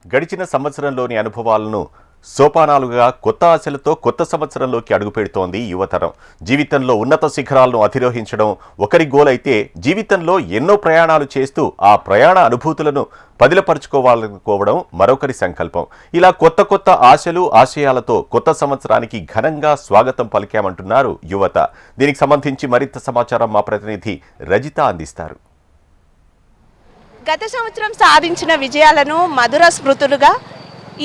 గడిచిన సంవత్సరంలోని అనుభవాలను సోపానాలుగా కొత్త ఆశలతో కొత్త సంవత్సరంలోకి అడుగుపెడుతోంది యువతరం. జీవితంలో ఉన్నత శిఖరాలను అధిరోహించడం ఒకరి గోల్ అయితే, జీవితంలో ఎన్నో ప్రయాణాలు చేస్తూ ఆ ప్రయాణ అనుభూతులను పదిలపరుచుకోవాలనుకోవడం మరొకరి సంకల్పం. ఇలా కొత్త కొత్త ఆశలు ఆశయాలతో కొత్త సంవత్సరానికి ఘనంగా స్వాగతం పలికామంటున్నారు యువత. దీనికి సంబంధించి మరింత సమాచారం మా ప్రతినిధి రజిత అందిస్తారు. గత సంవత్సరం సాధించిన విజయాలను మధుర స్మృతులుగా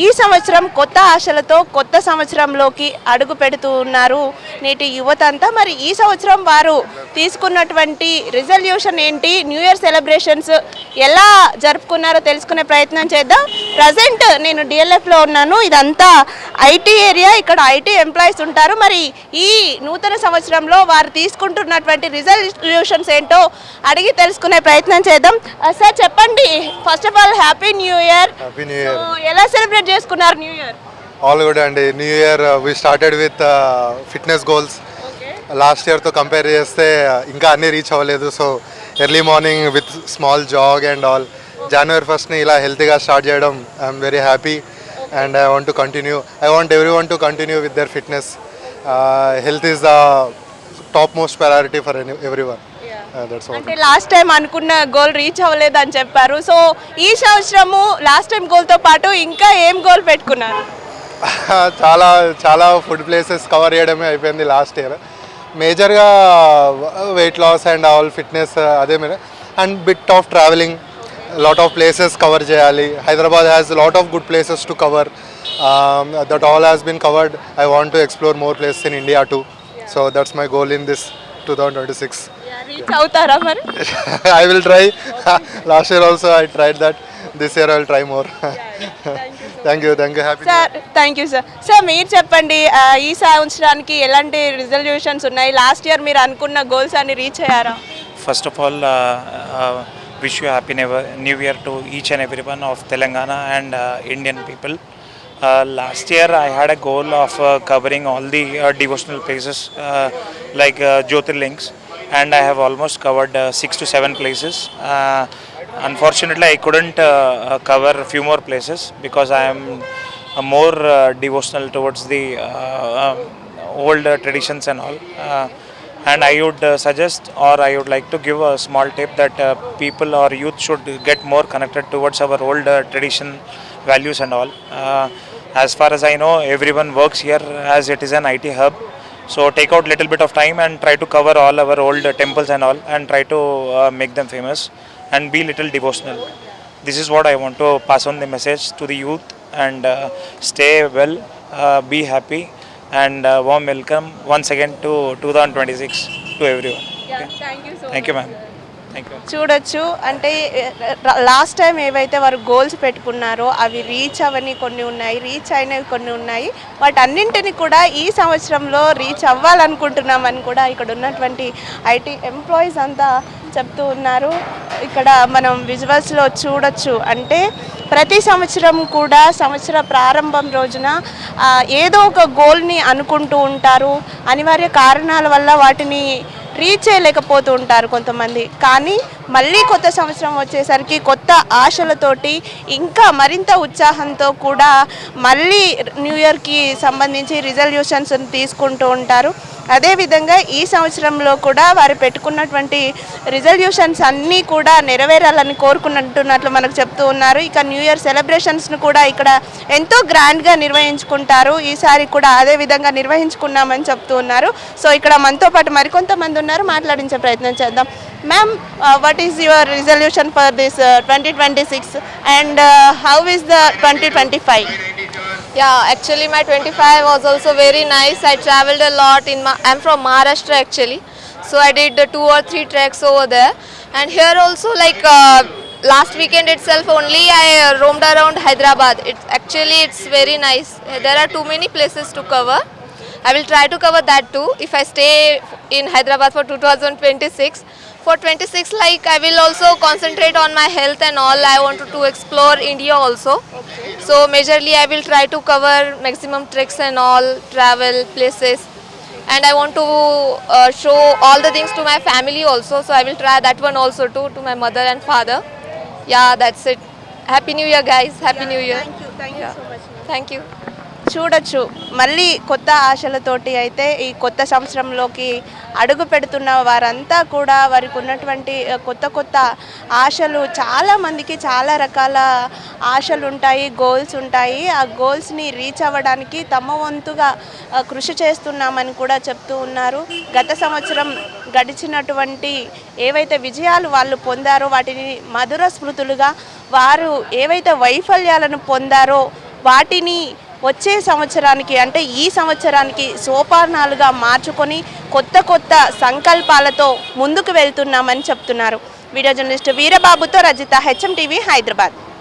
ఈ సంవత్సరం కొత్త ఆశలతో కొత్త సంవత్సరంలోకి అడుగు పెడుతూ ఉన్నారు నేటి యువత అంతా. మరి ఈ సంవత్సరం వారు తీసుకున్నటువంటి రిజల్యూషన్ ఏంటి, న్యూ ఇయర్ సెలబ్రేషన్స్ ఎలా జరుపుకున్నారో తెలుసుకునే ప్రయత్నం చేద్దాం. ప్రజెంట్ నేను డిఎల్ఎఫ్లో ఉన్నాను. ఇదంతా ఐటీ ఏరియా, ఇక్కడ ఐటీ ఎంప్లాయీస్ ఉంటారు. మరి ఈ నూతన సంవత్సరంలో వారు తీసుకుంటున్నటువంటి రిజల్యూషన్స్ ఏంటో అడిగి తెలుసుకునే ప్రయత్నం చేద్దాం. సార్ చెప్పండి, first of all happy new year. ఎలా సెలబ్రేట్ చేసుకున్నారు న్యూ ఇయర్? ఆల్ గుడ్ అండి. New year we started with fitness goals. Last ఇయర్తో కంపేర్ చేస్తే ఇంకా అన్నీ రీచ్ అవ్వలేదు. So early morning with small jog and all. జనవరి 1ని ఇలా హెల్తీగా స్టార్ట్ చేయడం I'm very happy and I want to continue. I want everyone to continue with their fitness. Health is the top most priority for everyone. అంటే last time అనుకున్న goal reach అవ్వలేదు అని చెప్పారు. సో ఈ సంవత్సరము లాస్ట్ టైం గోల్తో పాటు ఇంకా ఏం గోల్ పెట్టుకున్నారు? చాలా చాలా ఫుడ్ ప్లేసెస్ కవర్ చేయడమే అయిపోయింది లాస్ట్ ఇయర్. మేజర్గా weight loss and all fitness అదే మీద and bit of travelling. Lot of places cover చేయాలి. Hyderabad has lot of good places to cover. That all has been covered. I want to explore more places in India too. So that's my goal in this 2026. Reach అవుతారా మరి? I will try. Last year also I tried that. This year I will try more. Thank you. Happy sir. Thank you sir. Sir మీరు చెప్పండి, ఈ సంవత్సరానికి ఎలాంటి resolutions ఉన్నాయి? Last year మీరు అనుకున్న గోల్స్ అన్ని రీచ్ అయ్యారా? First of all, wish you happy new year to each and everyone of Telangana and Indian people. Last year I had a goal of covering all the devotional places like Jyotirlings, and I have almost covered 6 to 7 places. Unfortunately I couldn't cover a few more places because I am more devotional towards the old traditions and all. And I would suggest, or I would like to give a small tip that people or youth should get more connected towards our old tradition, values and all. As far as I know, everyone works here as it is an IT hub. So take out little bit of time and try to cover all our old temples and all, and try to make them famous and be little devotional. This is what I want to pass on the message to the youth, and stay well, be happy, and warm welcome once again to 2026 to everyone. Okay? Thank you ma'am. చూడొచ్చు. అంటే last time ఏవైతే వారు goals పెట్టుకున్నారో అవి reach అవని కొన్ని ఉన్నాయి, reach అయినవి కొన్ని ఉన్నాయి. వాటన్నింటిని కూడా ఈ సంవత్సరంలో రీచ్ అవ్వాలనుకుంటున్నామని కూడా ఇక్కడ ఉన్నటువంటి ఐటీ ఎంప్లాయీస్ అంతా చెప్తూ ఉన్నారు. ఇక్కడ మనం విజువల్స్లో చూడొచ్చు. అంటే ప్రతి సంవత్సరం కూడా సంవత్సర ప్రారంభం రోజున ఏదో ఒక గోల్ని అనుకుంటూ ఉంటారు. అనివార్య కారణాల వల్ల వాటిని రీచ్ చేయలేకపోతూ ఉంటారు కొంతమంది. కానీ మళ్ళీ కొత్త సంవత్సరం వచ్చేసరికి కొత్త ఆశలతోటి ఇంకా మరింత ఉత్సాహంతో కూడా మళ్ళీ న్యూ ఇయర్కి సంబంధించి రిజల్యూషన్స్ తీసుకుంటూ ఉంటారు. అదేవిధంగా ఈ సంవత్సరంలో కూడా వారు పెట్టుకున్నటువంటి రిజల్యూషన్స్ అన్నీ కూడా నెరవేరాలని కోరుకుంటున్నట్లు మనకు చెప్తూ ఉన్నారు. ఇక న్యూ ఇయర్ సెలబ్రేషన్స్ను కూడా ఇక్కడ ఎంతో గ్రాండ్గా నిర్వహించుకుంటారు. ఈసారి కూడా అదే విధంగా నిర్వహించుకున్నామని చెప్తూ ఉన్నారు. సో ఇక్కడ మనతో పాటు మరికొంతమంది ఉన్నారు, మాట్లాడించే ప్రయత్నం చేద్దాం. Ma'am, what is your resolution for this 2026 and how is the 2025? Yeah, actually my 25 was also very nice. I traveled a lot I'm from Maharashtra actually, so I did 2 or 3 treks over there. And here also, like last weekend itself only I roamed around Hyderabad. It's very nice. There are too many places to cover. I will try to cover that too if I stay in Hyderabad for 2026. For 26, like I will also concentrate on my health and all. I want to explore India also. Okay. So majorly I will try to cover maximum treks and all, travel places. And I want to show all the things to my family also. So I will try that one also too, to my mother and father. Yeah, that's it. Happy New Year, guys. Happy New Year. Thank you so much. Thank you. చూడొచ్చు మళ్ళీ కొత్త ఆశలతోటి అయితే ఈ కొత్త సంవత్సరంలోకి అడుగు పెడుతున్న వారంతా కూడా వారికి ఉన్నటువంటి కొత్త ఆశలు, చాలామందికి చాలా రకాల ఆశలు ఉంటాయి, గోల్స్ ఉంటాయి. ఆ గోల్స్ని రీచ్ అవ్వడానికి తమ వంతుగా కృషి చేస్తున్నామని కూడా చెప్తూ ఉన్నారు. గత సంవత్సరం గడిచినటువంటి ఏవైతే విజయాలు వాళ్ళు పొందారో వాటిని మధుర స్మృతులుగా, వారు ఏవైతే వైఫల్యాలను పొందారో వాటిని వచ్చే సంవత్సరానికి అంటే ఈ సంవత్సరానికి సోపానాలుగా మార్చుకొని కొత్త సంకల్పాలతో ముందుకు వెళ్తున్నామని చెప్తున్నారు. వీడియో జర్నలిస్ట్ వీరబాబుతో రజిత, HM TV, హైదరాబాద్.